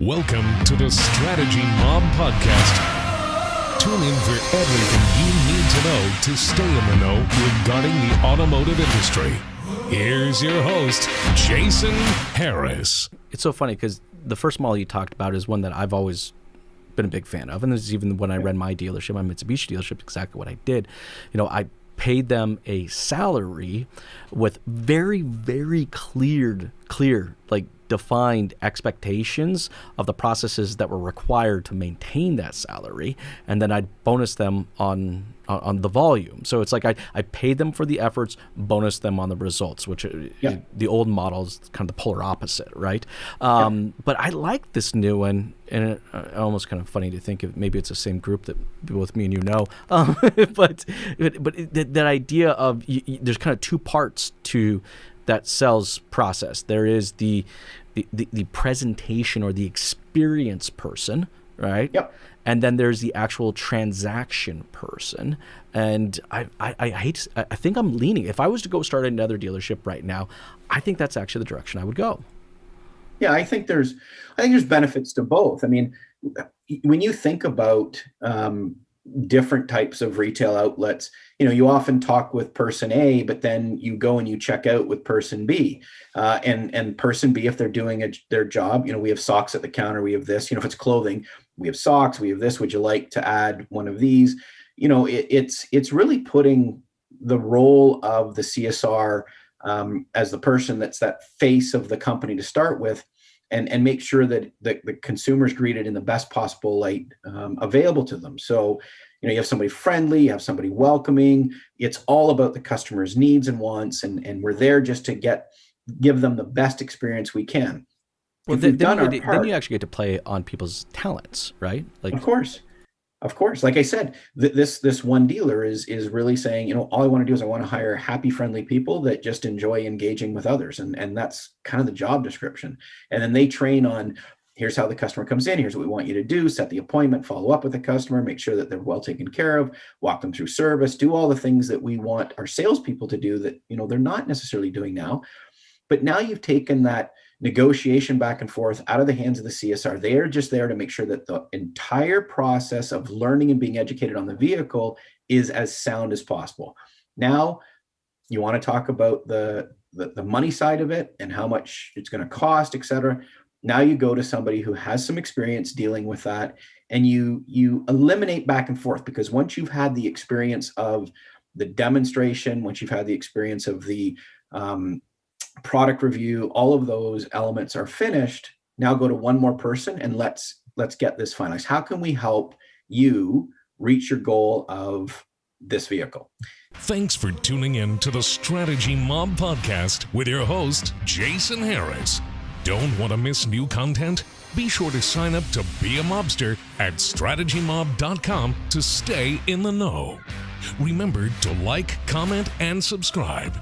Welcome to the Strategy Mob Podcast. Tune in for everything you need to know to stay in the know regarding the automotive industry. Here's your host, Jason Harris. It's so funny because the first model you talked about is one that I've always been a big fan of. And this is even when I ran my dealership, my Mitsubishi dealership, exactly what I did. You know, I paid them a salary with very, very clear, like defined expectations of the processes that were required to maintain that salary, and then I'd bonus them on the volume. So it's like I paid them for the efforts, bonus them on the results, which the old model is kind of the polar opposite, right? But I like this new one, and it almost kind of funny to think of maybe it's the same group that both me and you know, but that idea of there's kind of two parts to that sales process. There is the presentation or the experience person, right? Yep. And then there's the actual transaction person. And I think I'm leaning. If I was to go start another dealership right now, I think that's actually the direction I would go. Yeah, I think there's benefits to both. I mean, when you think about different types of retail outlets, you often talk with person A, but then you go and you check out with person B, and person B, if they're doing their job, we have socks at the counter, we have this, if it's clothing, we have socks, we have this, would you like to add one of these? It's really putting the role of the CSR as the person that's that face of the company to start with, and make sure that the consumer's greeted in the best possible light available to them. So, you have somebody friendly, you have somebody welcoming. It's all about the customer's needs and wants, and we're there just to give them the best experience we can. Well, then you actually get to play on people's talents, right? Like, of course. Like I said, this one dealer is really saying, all I want to do is I want to hire happy, friendly people that just enjoy engaging with others. And that's kind of the job description. And then they train on, here's how the customer comes in, here's what we want you to do, set the appointment, follow up with the customer, make sure that they're well taken care of, walk them through service, do all the things that we want our salespeople to do that, they're not necessarily doing now. But now you've taken that negotiation back and forth out of the hands of the CSR. They are just there to make sure that the entire process of learning and being educated on the vehicle is as sound as possible. Now, you want to talk about the money side of it and how much it's going to cost, et cetera. Now you go to somebody who has some experience dealing with that, and you eliminate back and forth, because once you've had the experience of the demonstration, once you've had the experience of the product review, all of those elements are finished. Now go to one more person and let's get this finalized. How can we help you reach your goal of this vehicle? Thanks for tuning in to the Strategy Mob Podcast with your host, Jason Harris. Don't want to miss new content? Be sure to sign up to be a mobster at strategymob.com to stay in the know. Remember to like, comment, and subscribe.